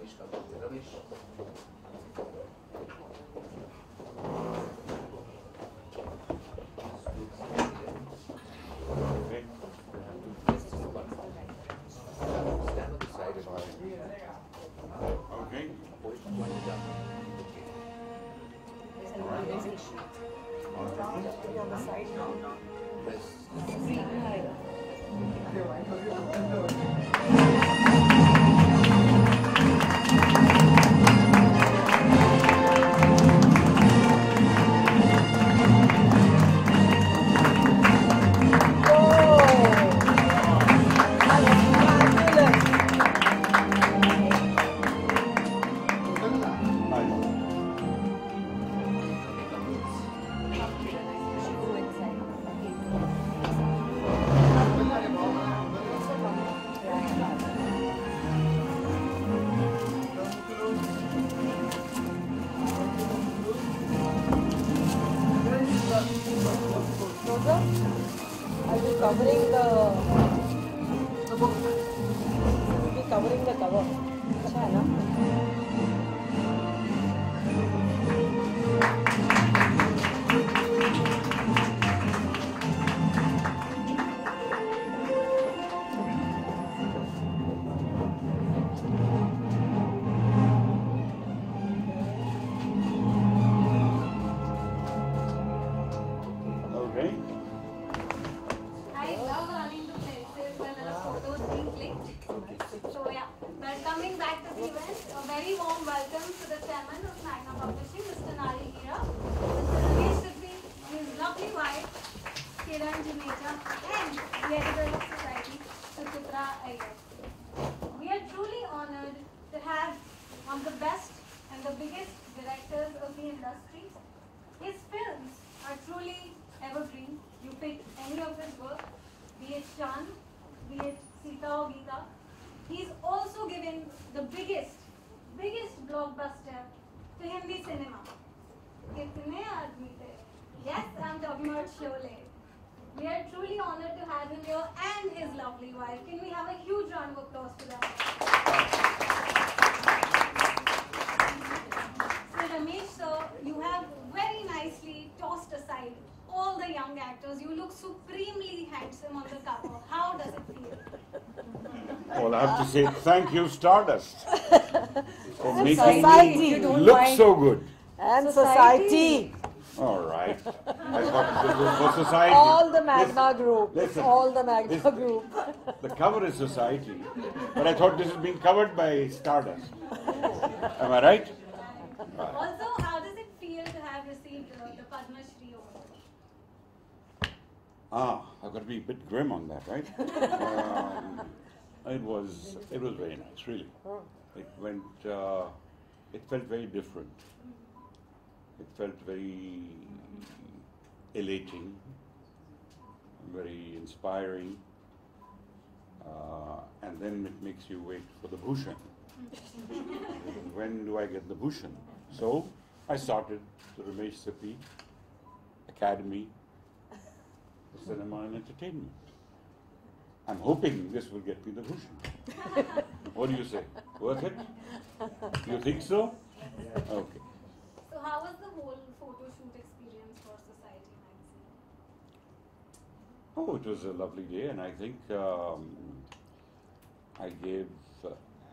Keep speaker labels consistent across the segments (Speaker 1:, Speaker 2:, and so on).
Speaker 1: Ramesh comes in. Ramesh. Stand on the side and all.
Speaker 2: Okay.
Speaker 3: On the side now. Covering the cover. अच्छा है ना?
Speaker 4: We are truly honored to have one of the best and the biggest directors of the industry. His films are truly evergreen. You pick any of his work, be it Chan, be it Sita or Geeta. He's also given the biggest blockbuster to Hindi cinema. Kitne aadmi the? Yes, I'm talking about Sholey. We are truly honored to have him here and his lovely wife. Can we have a huge round of applause for them? So Ramesh sir, you have very nicely tossed aside all the young actors. You look supremely handsome on the cover. How does it feel?
Speaker 2: Well, I have to say thank you, Stardust, for making
Speaker 3: society.
Speaker 2: me look so good.
Speaker 3: And society.
Speaker 2: All right. I thought this was for society.
Speaker 3: All the Magna Group.
Speaker 2: Listen,
Speaker 3: All the Magna Group.
Speaker 2: The cover is society, but I thought this is being covered by Stardust. Am I right?
Speaker 4: Also, how does it feel to have received the Padma Shri award?
Speaker 2: I've got to be a bit grim on that, right? It was very nice, really. It went. It felt very different. It felt very elating, very inspiring, and then it makes you wait for the Bhushan. When do I get the Bhushan? So I started the RAMESH SIPPY Academy for Cinema and Entertainment. I'm hoping this will get me the Bhushan. What do you say? Worth it? You think so? Okay.
Speaker 4: So how was the whole photo shoot experience for Society magazine?
Speaker 2: Oh, it was a lovely day, and I think I gave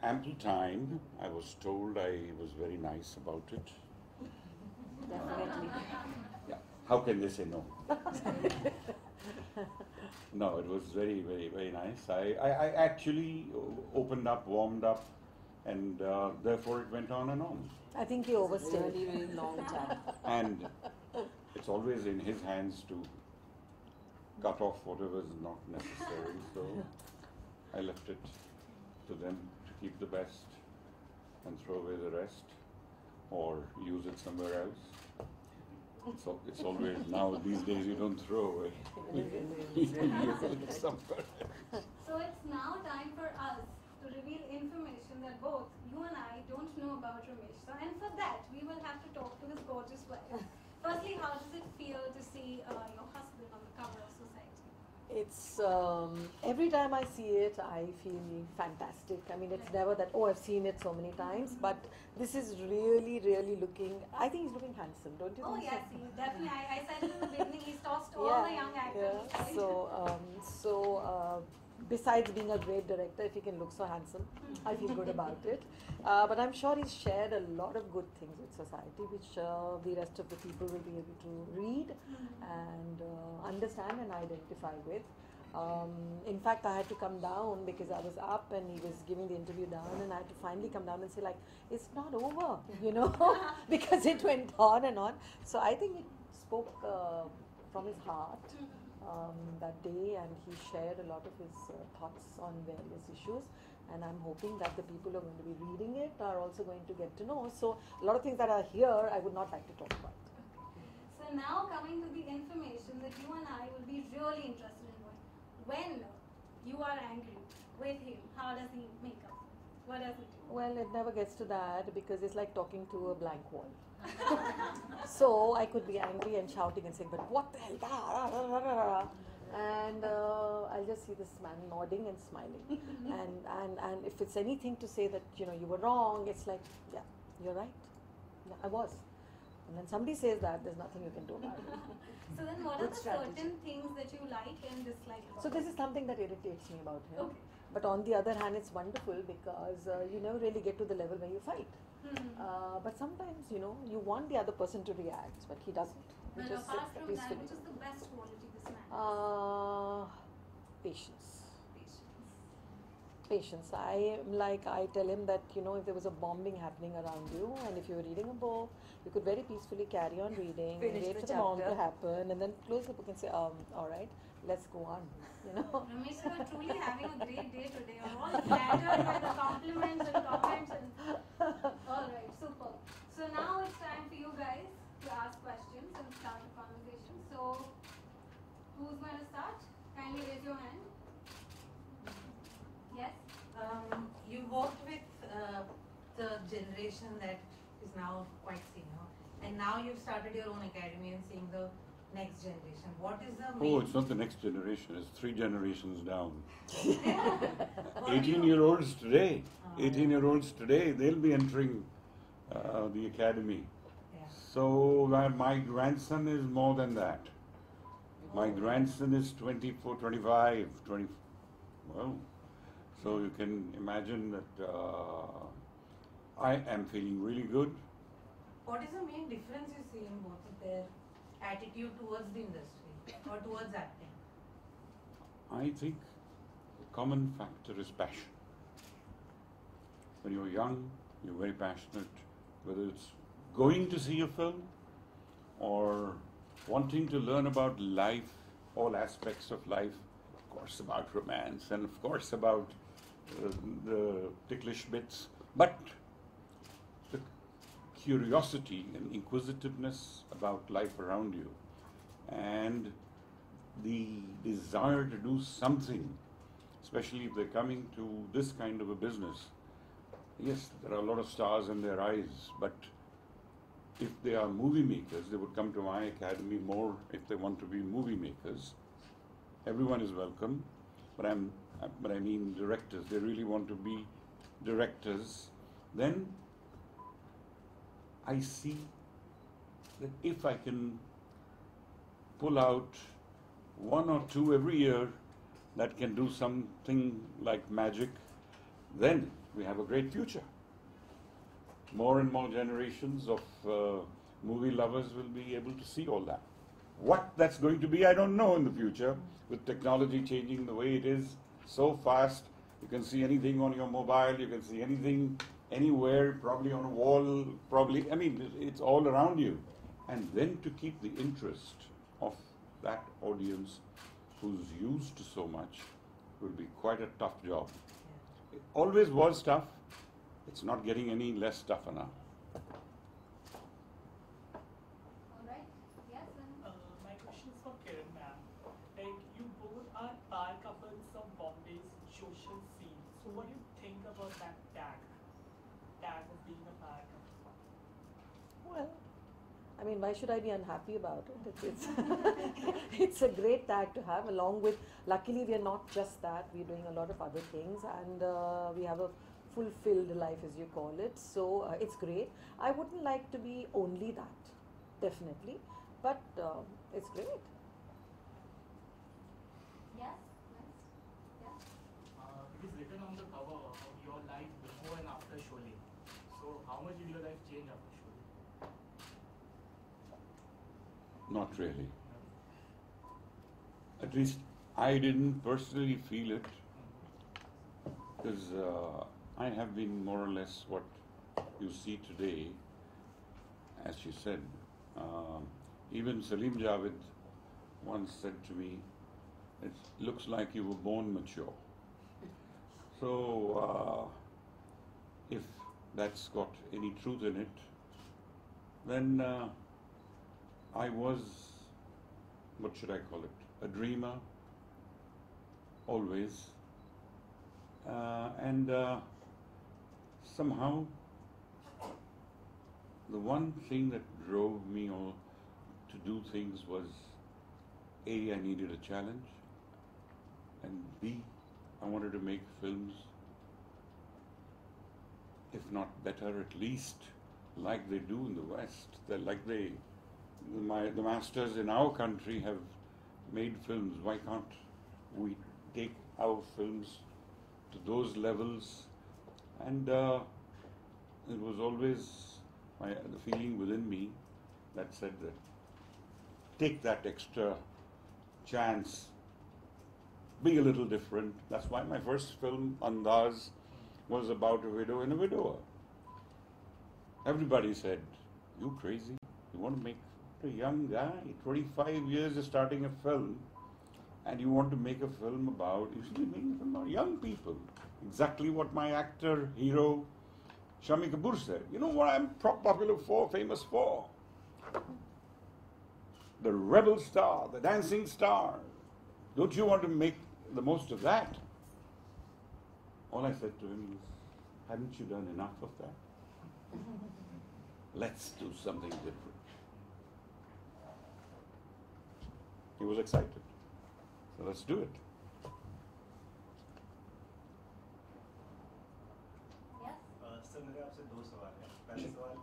Speaker 2: ample time. I was told I was very nice about it.
Speaker 3: Definitely.
Speaker 2: Yeah. How can they say no? No, it was very, very, very nice. I actually opened up, warmed up, and therefore it went on and on.
Speaker 3: I think he overstayed.
Speaker 5: Very, very long time.
Speaker 2: And it's always in his hands to cut off whatever is not necessary. So I left it to them to keep the best and throw away the rest, or use it somewhere else. So it's always, now these days you don't throw away. You use it somewhere else.
Speaker 4: So it's now time for us to reveal information that both you and I don't know about Ramesh sir, and for that we will have to talk to his gorgeous wife. Firstly, how does it feel to see your husband on the cover of Society?
Speaker 3: It's every time I see it, I feel fantastic. I mean, it's never that, oh, I've seen it so many times, but this is really, really looking. I think he's looking handsome, don't you
Speaker 4: Oh
Speaker 3: think?
Speaker 4: yes, he definitely. I said in the beginning, he's tossed all the young actors.
Speaker 3: Yeah.
Speaker 4: aside.
Speaker 3: So, besides being a great director, if he can look so handsome, I feel good about it. But I'm sure he's shared a lot of good things with society, which the rest of the people will be able to read and understand and identify with. In fact, I had to come down because I was up and he was giving the interview down, and I had to finally come down and say, like, it's not over, you know, because it went on and on. So I think it spoke from his heart that day, and he shared a lot of his thoughts on various issues. And I'm hoping that the people who are going to be reading it are also going to get to know. So a lot of things that are here, I would not like to talk about.
Speaker 4: So now coming to the information that you and I will be really interested in knowing. When you are angry with him, how does he make up? What does he do?
Speaker 3: Well, it never gets to that because it's like talking to a blank wall. So I could be angry and shouting and saying, but what the hell? And I'll just see this man nodding and smiling. and if it's anything to say that, you know, you were wrong, it's like, yeah, you're right. Yeah, I was. And when somebody says that, there's nothing you can do about it.
Speaker 4: So then what are
Speaker 3: Good
Speaker 4: the
Speaker 3: strategy.
Speaker 4: certain things that you like and dislike about
Speaker 3: So this
Speaker 4: him?
Speaker 3: is something that irritates me about him.
Speaker 4: Okay.
Speaker 3: But on the other hand, it's wonderful because you never really get to the level where you fight. But sometimes, you know, you want the other person to react, but he doesn't. He
Speaker 4: But
Speaker 3: just
Speaker 4: apart
Speaker 3: sits
Speaker 4: from that,
Speaker 3: peacefully.
Speaker 4: which is the best quality this man has?
Speaker 3: Patience.
Speaker 4: Patience.
Speaker 3: Patience. I tell him that, you know, if there was a bombing happening around you and if you were reading a book, you could very peacefully carry on reading, Finish wait the for the bomb to chapter. happen, and then close the book and say, all right, let's go on, you know.
Speaker 4: Ramesh, you are truly having a great day today. I'm all flattered by the compliments and comments. Alright, super. So now it's time for you guys to ask questions and start a conversation. So, who's going to start? Kindly raise your hand. Yes?
Speaker 5: You worked with the generation that is now quite senior, and now you've started your own academy and seeing the next generation. What is the main?
Speaker 2: Oh, it's not the next generation, it's 3 generations down.
Speaker 5: What do you-
Speaker 2: 18-year-olds today, 18-year-olds today, they'll be entering the academy.
Speaker 5: Yeah.
Speaker 2: So my grandson is more than that. My grandson is 24, 25, 20. Well, so you can imagine that I am feeling really good.
Speaker 5: What is the main difference you see in both of their attitude towards the industry or towards acting?
Speaker 2: I think the common factor is passion. When you're young, you're very passionate, whether it's going to see a film or wanting to learn about life, all aspects of life, of course about romance and of course about the ticklish bits, but the curiosity and inquisitiveness about life around you and the desire to do something, especially if they're coming to this kind of a business. Yes, there are a lot of stars in their eyes, but if they are movie makers, they would come to my academy more if they want to be movie makers. Everyone is welcome, but I mean directors. They really want to be directors. Then I see that if I can pull out 1 or 2 every year that can do something like magic, then we have a great future. More and more generations of movie lovers will be able to see all that. What that's going to be, I don't know in the future. With technology changing the way it is so fast, you can see anything on your mobile, you can see anything anywhere, probably on a wall, probably, I mean, it's all around you. And then to keep the interest of that audience who's used to so much will be quite a tough job. It always was tough. It's not getting any less tougher now.
Speaker 4: Alright. Yes, and
Speaker 6: My question is for Kiran ma'am. Like you both are power couples of Bombay's social scene. So what do you think about that tag of being a power couple?
Speaker 3: Well, I mean, why should I be unhappy about it? It's it's a great tag to have. Along with, luckily, we are not just that. We're doing a lot of other things, and we have a fulfilled life, as you call it. So it's great. I wouldn't like to be only that, definitely, but it's great.
Speaker 4: Yes, yes, yes.
Speaker 6: It is written on the cover of your life before and after Sholey. So how much did your life change after Sholey?
Speaker 2: Not really. At least I didn't personally feel it, because I have been more or less what you see today, as she said. Even Salim Javed once said to me, it looks like you were born mature. So if that's got any truth in it, then I was, what should I call it, a dreamer, always. And somehow, the one thing that drove me to do things was, A, I needed a challenge, and B, I wanted to make films, if not better, at least like they do in the West. The masters in our country have made films. Why can't we take our films to those levels? And it was always the feeling within me that said that take that extra chance, be a little different. That's why my first film, Andaz, was about a widow and a widower. Everybody said, "You crazy? You want to make a young guy, 25 years of starting a film, and you want to make a film about, you should be making a film about young people." Exactly what my actor, hero, Shami Kapoor said. You know what I'm popular for, famous for? The rebel star, the dancing star. Don't you want to make the most of that? All I said to him was, haven't you done enough of that? Let's do something different. He was excited. So let's do it.
Speaker 4: Yes.
Speaker 7: Sir मेरे आपसे दो सवाल हैं। पहला सवाल,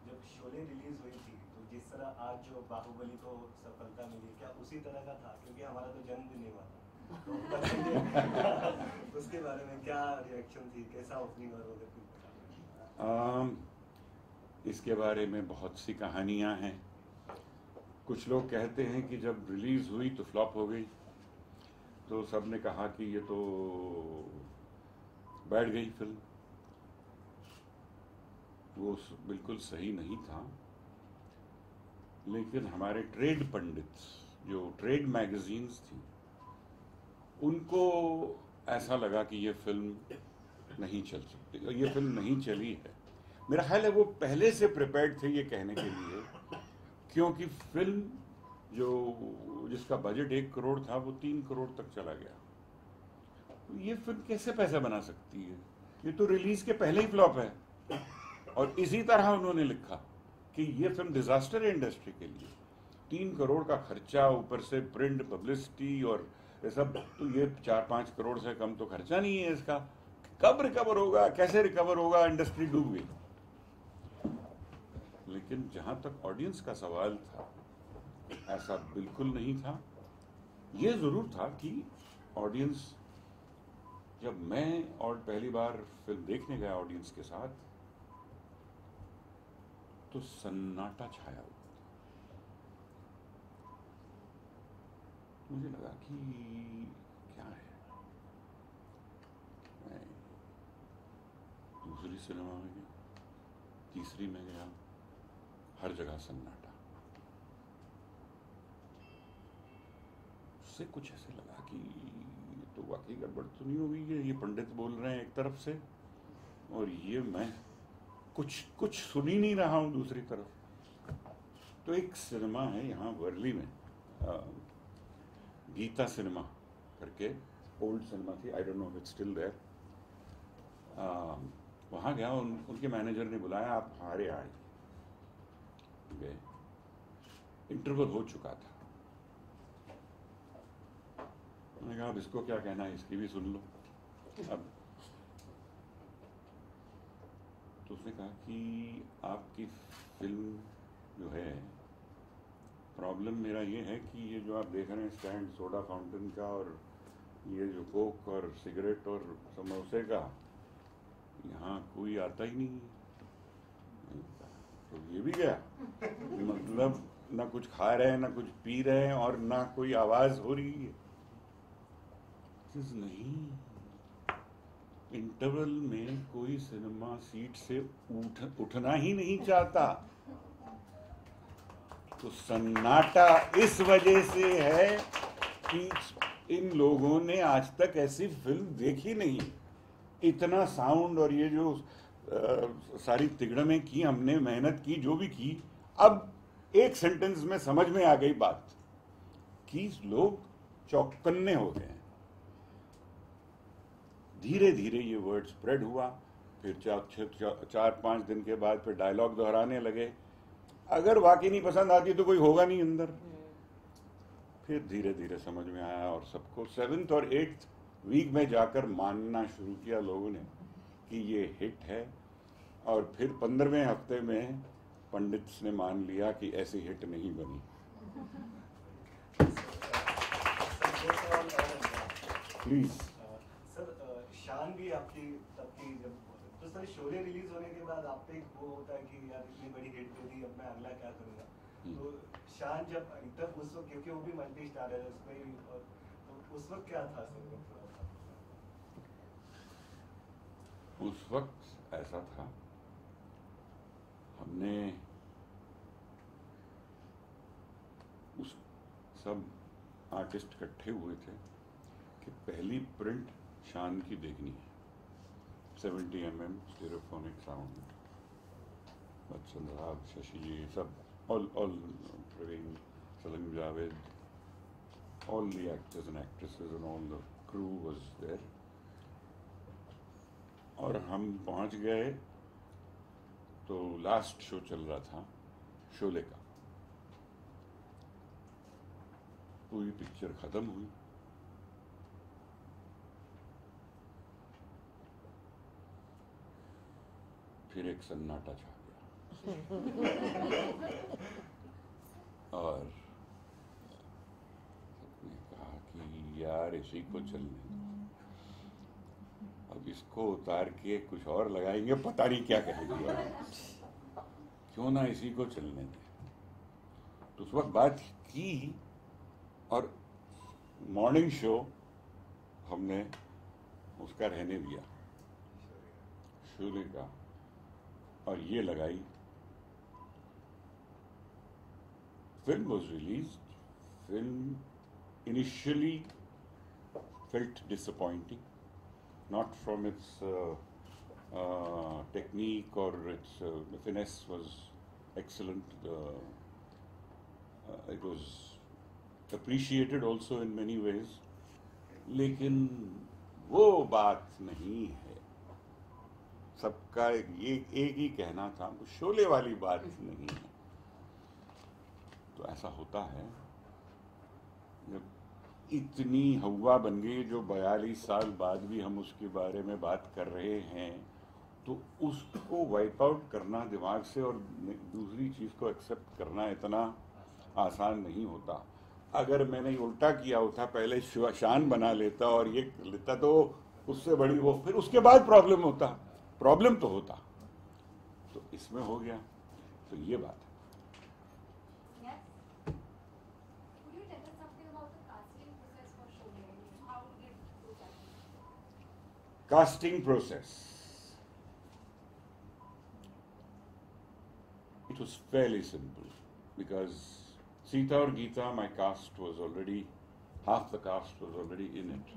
Speaker 7: जब Sholay release हुई थी तो जिस तरह आज जो बाहुबली को सफलता मिली, क्या उसी तरह का था? क्योंकि हमारा तो जन्मदिन नहीं हुआ था, तो बताइए उसके बारे में क्या रिएक्शन थी, कैसा ओपनिंग और वगैरह?
Speaker 2: इसके बारे में बहुत सी कहानियां हैं। कुछ लोग कहते हैं कि जब रिलीज हुई तो फ्लॉप हो गई, तो सब ने कहा कि ये तो बैठ गई फिल्म। वो बिल्कुल सही नहीं था, लेकिन हमारे ट्रेड पंडित, जो ट्रेड मैगजीन्स थी, उनको ऐसा लगा कि ये फिल्म नहीं चल सकती, और ये फिल्म नहीं चली है। मेरा ख्याल है वो पहले से प्रिपेयर्ड थे ये कहने के लिए, क्योंकि फिल्म जिसका बजट 1 करोड़ था वो 3 करोड़ तक चला गया। तो ये फिल्म कैसे पैसा बना सकती है? ये तो रिलीज के पहले ही फ्लॉप है। और इसी तरह उन्होंने लिखा कि ये फिल्म डिजास्टर है इंडस्ट्री के लिए। 3 करोड़ का खर्चा, ऊपर से प्रिंट, पब्लिसिटी और ये सब, तो ये 4-5 करोड़ से कम तो खर्चा नहीं है इसका। कब रिकवर होगा, कैसे रिकवर होगा? इंडस्ट्री डूब गई। लेकिन जहां तक ऑडियंस का सवाल था, ऐसा बिल्कुल नहीं था। ये जरूर था कि ऑडियंस, जब मैं और पहली बार फिल्म देखने गया ऑडियंस के साथ, तो सन्नाटा छाया हुआ। मुझे लगा कि क्या है। मैं दूसरी सिनेमा में गया, तीसरी में गया, हर जगह सन्नाटा। उससे कुछ ऐसे लगा कि तो वाकई गड़बड़ तो नहीं हो गई है। ये पंडित बोल रहे हैं एक तरफ से, और ये मैं कुछ सुन ही नहीं रहा हूँ दूसरी तरफ। तो एक सिनेमा है यहाँ वर्ली में, गीता सिनेमा करके, ओल्ड सिनेमा थी, I don't know it's still there. वहाँ गया, उनके मैनेजर ने बुलाया, आप हमारे आए। गए, इंटरवल हो चुका था। मैंने कहा अब इसको क्या कहना है, इसकी भी सुन लो। अब तो उसने कहा कि आपकी फिल्म जो है, प्रॉब्लम मेरा ये है कि ये जो आप देख रहे हैं स्टैंड सोडा फाउंटेन का और ये जो कोक और सिगरेट और समोसे का, यहाँ कोई आता ही नहीं है। तो ये भी गया, मतलब ना कुछ खा रहे हैं, ना कुछ पी रहे हैं और ना कोई आवाज हो रही है। नहीं, इंटरवल में कोई सिनेमा सीट से उठना ही नहीं चाहता। तो सन्नाटा इस वजह से है कि इन लोगों ने आज तक ऐसी फिल्म देखी नहीं। इतना साउंड और ये जो सारी तिगड़में की, हमने मेहनत की, जो भी की, अब एक सेंटेंस में समझ में आ गई बात कि लोग चौकन्ने हो गए हैं। धीरे धीरे ये वर्ड स्प्रेड हुआ, फिर 4-5 दिन के बाद फिर डायलॉग दोहराने लगे। अगर वाकई नहीं पसंद आती तो कोई होगा नहीं अंदर। फिर धीरे धीरे समझ में आया और सबको 7th और 8th वीक में जाकर मानना शुरू किया लोगों ने कि ये हिट है। और फिर 15वें हफ्ते में पंडित ने मान लिया कि ऐसी हिट नहीं बनी। प्लीज
Speaker 7: सर, शान भी आपकी तब की जब तो सर शोले रिलीज होने के बाद आप पे वो होता है कि यार इतनी बड़ी हिट दे दी, अब मैं अगला क्या करूँगा। तो शान जब तब उस वक्त, क्योंकि वो भी मल्टी स्टार है उसमें, तो उस वक्त क्या था सर?
Speaker 2: उस वक्त ऐसा था, हमने उस सब आर्टिस्ट इकट्ठे हुए थे कि पहली प्रिंट शान की देखनी है। 70 mm स्टीरियोफोनिक साउंड, बच्चन साहब, शशि जी, सब, all Praveen, Salim Javed, all the actors and actresses and all the crew was there. और हम पहुंच गए तो लास्ट शो चल रहा था शोले का। पूरी पिक्चर खत्म हुई, फिर एक सन्नाटा छा गया और सबने कहा कि यार इसी को चलने दो, अब इसको उतार के कुछ और लगाएंगे, पता नहीं क्या कहेंगे, क्यों ना इसी को चलने दें। तो उस वक्त बात की और मॉर्निंग शो हमने उसका रहने दिया, शोले का, और ये लगाई। Film was released. Film initially felt disappointing, not from its technique or its the finesse was excellent. It was appreciated also in many ways. लेकिन वो बात नहीं है। सबका एक ही कहना था, वो शोले वाली बात नहीं है। तो ऐसा होता है जब इतनी हवा बन गई, जो 42 साल बाद भी हम उसके बारे में बात कर रहे हैं, तो उसको वाइप आउट करना दिमाग से और दूसरी चीज़ को एक्सेप्ट करना इतना आसान नहीं होता। अगर मैंने उल्टा किया होता, पहले शान बना लेता और ये लेता, तो उससे बड़ी वो, फिर उसके बाद प्रॉब्लम होता, प्रॉब्लम तो होता। तो इसमें हो गया, तो ये बात है। Casting process. It was fairly simple because Sita or Geeta, my cast was already, half the cast was already in it.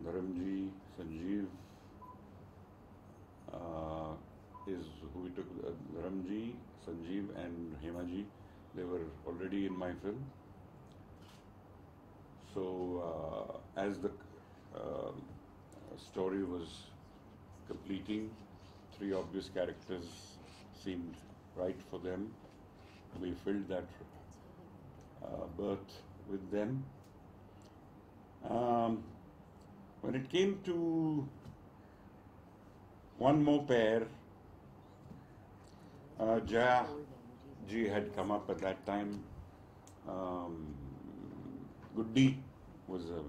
Speaker 2: Dharamji, Sanjeev is who we took. Dharamji, Sanjeev and Hemaji, they were already in my film. So as the story was completing, 3 obvious characters seemed right for them. we filled that berth with them. When it came to one more pair, Jaya ji had come up at that time. Guddi was a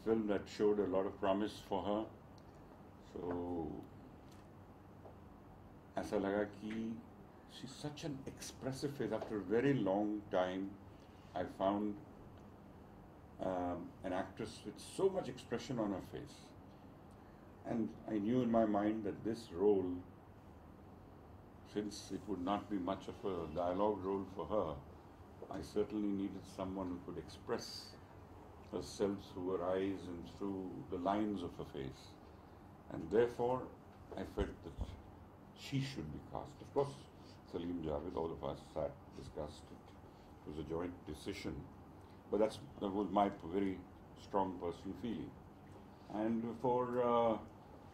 Speaker 2: film that showed a lot of promise for her. So ऐसा लगा कि she's such an expressive face. After a very long time, I found an actress with so much expression on her face. And I knew in my mind that this role, since it would not be much of a dialogue role for her, I certainly needed someone who could express herself through her eyes and through the lines of her face. And therefore, I felt that she should be cast. Of course, Salim Javed, all of us sat, discussed it. It was a joint decision. But that was my very strong personal feeling. And for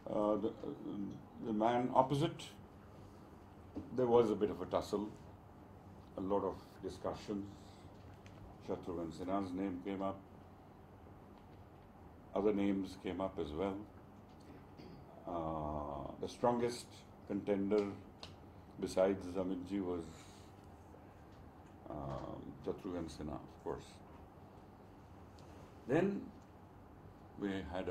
Speaker 2: the man opposite, there was a bit of a tussle, a lot of discussions. Shatrughan Sinha's name came up. Other names came up as well. The strongest contender besides Amitji was Shatrughan Sinha, of course. Then we had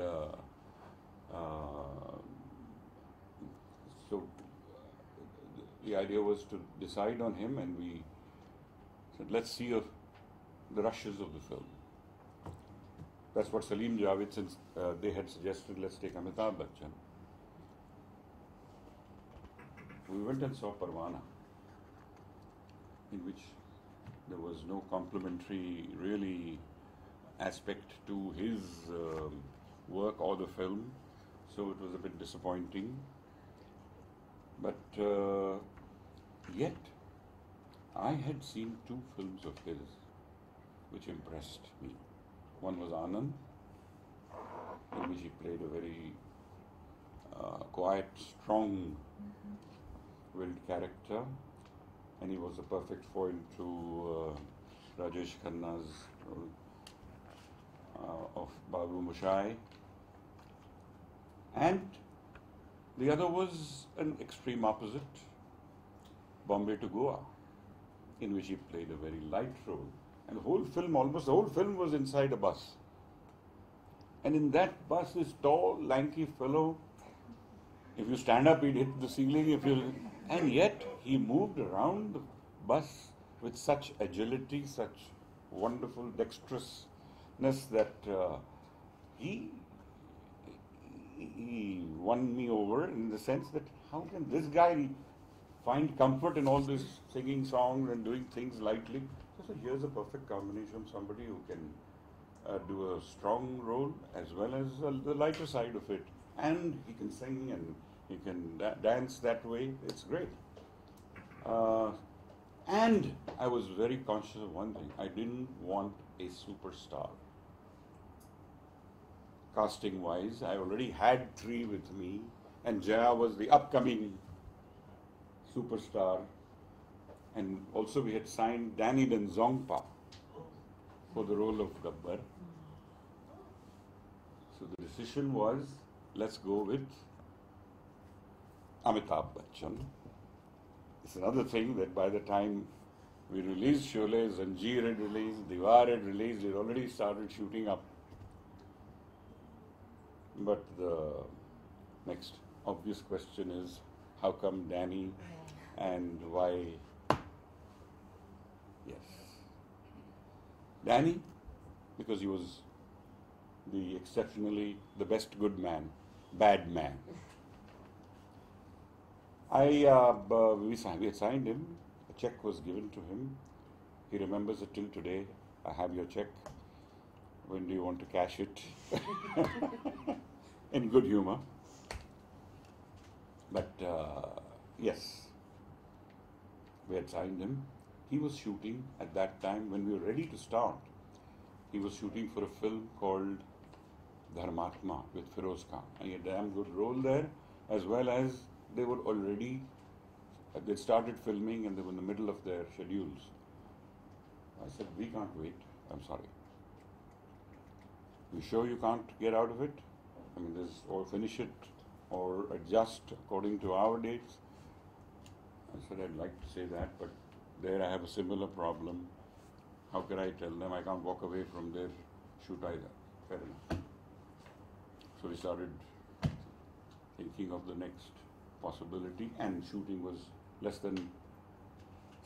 Speaker 2: the idea was to decide on him, and we said, let's see the rushes of the film. That's what Salim Javed, since they had suggested, let's take Amitabh Bachchan. We went and saw Parwana, in which there was no complimentary, really, aspect to his work or the film, so it was a bit disappointing. But yet, I had seen two films of his which impressed me. One was Anand, in which he played a very quiet, strong-willed character, and he was a perfect foil to Rajesh Khanna's of Babu Mushai. And the other was an extreme opposite, Bombay to Goa, in which he played a very light role. And the whole film, almost the whole film was inside a bus. And in that bus, this tall, lanky fellow, if you stand up, he'd hit the ceiling. And yet, he moved around the bus with such agility, such wonderful dexterousness that he won me over in the sense that how can this guy find comfort in all this singing songs and doing things lightly? So here's a perfect combination of somebody who can do a strong role as well as the lighter side of it. And he can sing and he can dance that way. It's great. And I was very conscious of one thing. I didn't want a superstar. Casting-wise, I already had three with me, and Jaya was the upcoming superstar. And also we had signed Danny Denzongpa for the role of Gabbar. So the decision was, let's go with Amitabh Bachchan. It's another thing that by the time we released Sholay, Zanjeer had released, Diwar had released, it already started shooting up. But the next obvious question is, how come Danny and why? Yes. Danny, because he was the exceptionally the best good man, bad man. We had signed him, a check was given to him. He remembers it till today. I have your check. When do you want to cash it? In good humor. But yes, we had signed him. He was shooting at that time when we were ready to start. He was shooting for a film called Dharmatma with Feroz Khan. And he had a damn good role there, as well as they were already They started filming and they were in the middle of their schedules. I said, we can't wait. I'm sorry. You sure you can't get out of it? I mean, or finish it or adjust according to our dates? I said, I'd like to say that, but there I have a similar problem. How can I tell them I can't walk away from their shoot either? Fair enough. So we started thinking of the next possibility, and shooting was less than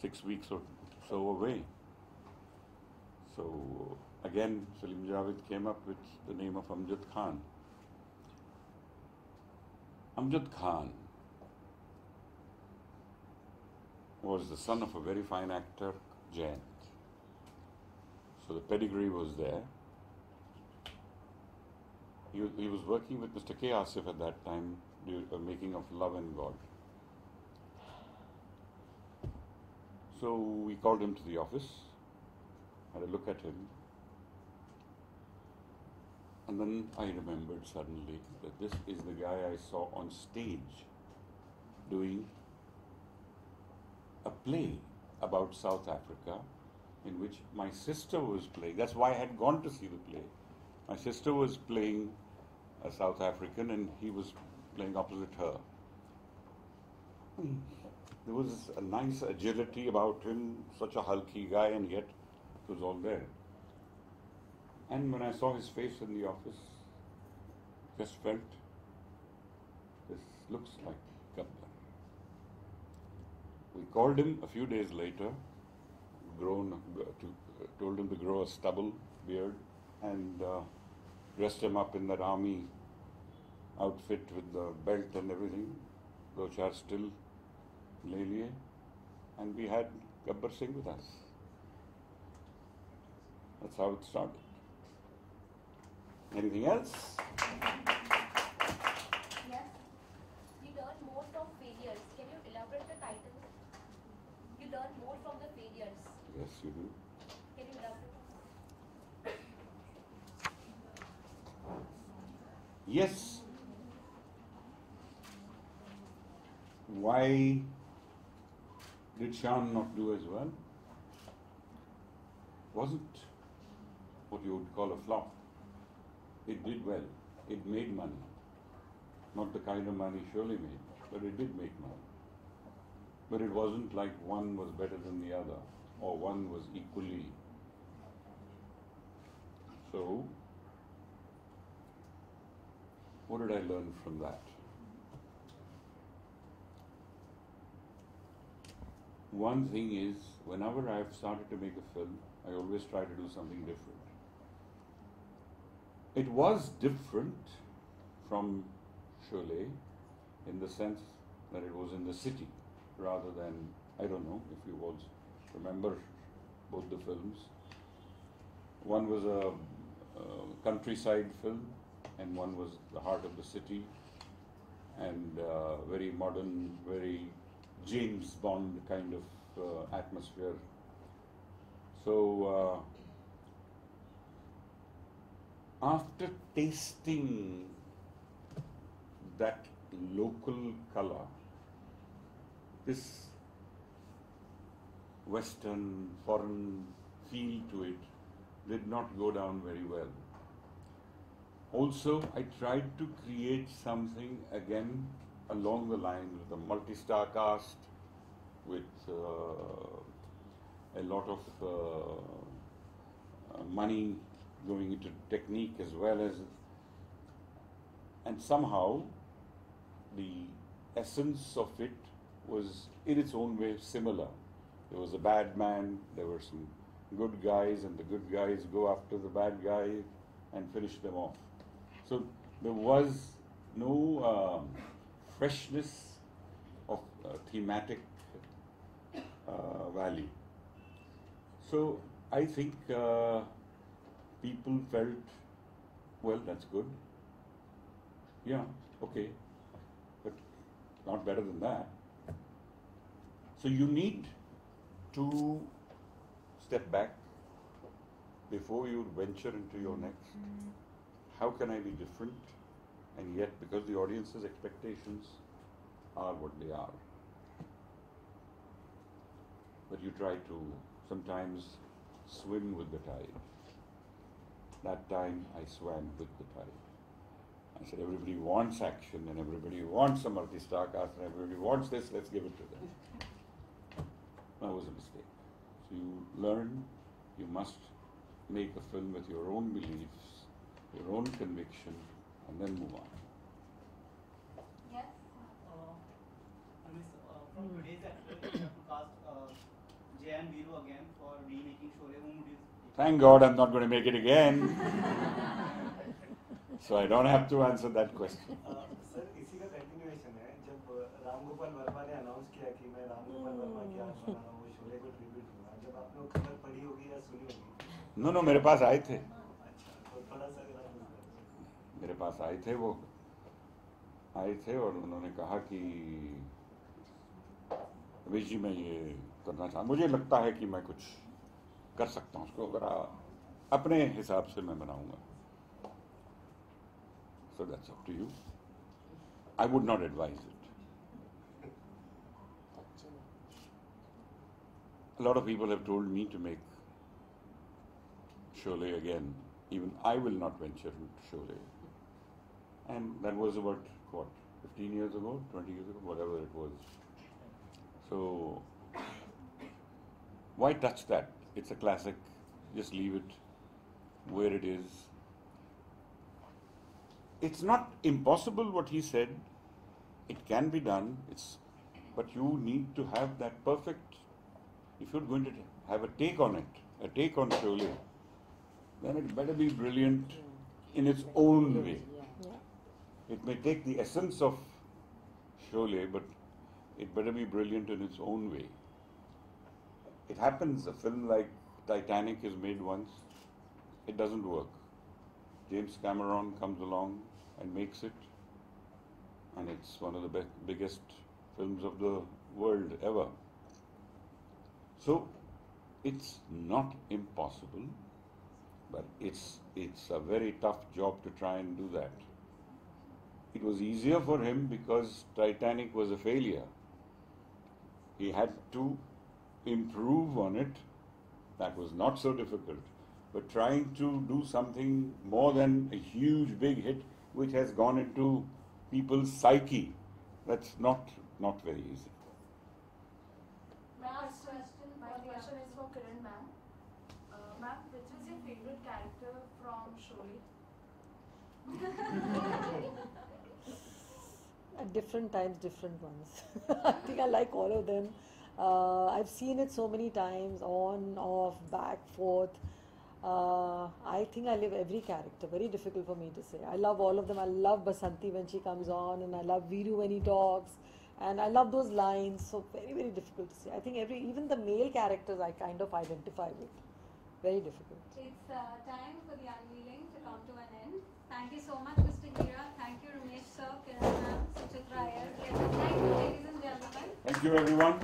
Speaker 2: 6 weeks or so away. So again, Salim Javed came up with the name of Amjad Khan. Amjad Khan was the son of a very fine actor, Jayant. So the pedigree was there. He was working with Mr. K. Asif at that time, making of Love and God. So we called him to the office, had a look at him, and then I remembered suddenly that this is the guy I saw on stage doing a play about South Africa, in which my sister was playing. That's why I had gone to see the play. My sister was playing a South African and he was playing opposite her. There was a nice agility about him, such a hulky guy, and yet it was all there. And when I saw his face in the office, just felt, this looks like Gabbar. We called him a few days later, told him to grow a stubble beard, and dressed him up in that army outfit with the belt and everything, which are still Lelier, and we had Gabbar Singh with us. That's how it started. Anything else?
Speaker 8: Yes. You learn more from failures. Can you elaborate the title? You learn more from the failures.
Speaker 2: Yes, you do.
Speaker 8: Can you elaborate?
Speaker 2: Yes. Why did Shan not do as well? Wasn't what you would call a flop. It did well. It made money. Not the kind of money Sholey made, but it did make money. But it wasn't like one was better than the other, or one was equally. So, what did I learn from that? One thing is, whenever I've started to make a film, I always try to do something different. It was different from Sholey in the sense that it was in the city rather than, I don't know if you all remember both the films. One was a countryside film and one was the heart of the city, and very modern, very James Bond kind of atmosphere. So after tasting that local color, this Western, foreign feel to it did not go down very well. Also, I tried to create something again along the line with a multi-star cast, with a lot of money going into technique as well as, and somehow the essence of it was in its own way similar. There was a bad man, there were some good guys, and the good guys go after the bad guy and finish them off. So there was no freshness of thematic value. So I think people felt, well, that's good. Yeah, okay, but not better than that. So you need to step back before you venture into your next. How can I be different? And yet, because the audience's expectations are what they are. but you try to sometimes swim with the tide. That time I swam with the tide. I said, everybody wants action and everybody wants a multi-star cast and everybody wants this, let's give it to them. That was a mistake. So you learn, you must make a film with your own beliefs, your own conviction, and then move on.
Speaker 4: Yes.
Speaker 6: From today's actor, you have to cast Jay and Veeru again for remaking Sholay. Whom would you pick?
Speaker 2: Thank God I'm not going to make it again. So I don't have to answer that question.
Speaker 7: Sir इसी का continuation है जब रामगोपाल वर्मा ने announce किया कि मैं रामगोपाल वर्मा की आज बना रहा हूँ शोले को ट्रिब्यूट दूंगा जब आपने वो खबर पढ़ी होगी या सुनी होगी
Speaker 2: No, मेरे पास आए थे.
Speaker 7: अच्छा तो थोड़ा सा अगर आप
Speaker 2: मेरे पास आए थे वो आए थे और उन्होंने कहा कि रमेश जी मैं ये करना चाहता, मुझे लगता है कि मैं कुछ कर सकता हूँ उसको, अगर अपने हिसाब से मैं बनाऊंगा. So that's up to you. I would not advise it. A lot of people have told me to make Sholay again. Even I will not venture into Sholay. And that was about, what, 15 years ago, 20 years ago, whatever it was. So, why touch that? It's a classic. Just leave it where it is. It's not impossible what he said. It can be done. But you need to have that perfect. If you're going to have a take on it, a take on Sholay, then it better be brilliant in its own way. It may take the essence of Sholay, but it better be brilliant in its own way. It happens, a film like Titanic is made once, it doesn't work. James Cameron comes along and makes it, and it's one of the biggest films of the world ever. So, it's not impossible, but it's a very tough job to try and do that. It was easier for him because Titanic was a failure. He had to improve on it. That was not so difficult. But trying to do something more than a huge big hit which has gone into people's psyche, that's not very easy.
Speaker 8: Last question. My question is for Kiran ma'am. Ma'am, which is your favorite character from Sholay?
Speaker 3: At different times, different ones. I think I like all of them. I've seen it so many times, on, off, back, forth. I think I live every character. Very difficult for me to say. I love all of them. I love Basanti when she comes on, and I love Veeru when he talks, and I love those lines. So very, very difficult to say. I think even the male characters I kind of identify with. Very difficult.
Speaker 4: It's time for the unveiling to come to an end. Thank you so much, Mr. Gira. Thank you, Ramesh sir, Kiran ma'am, Suchitra Iyer. Thank you, ladies and gentlemen.
Speaker 2: Thank you, everyone.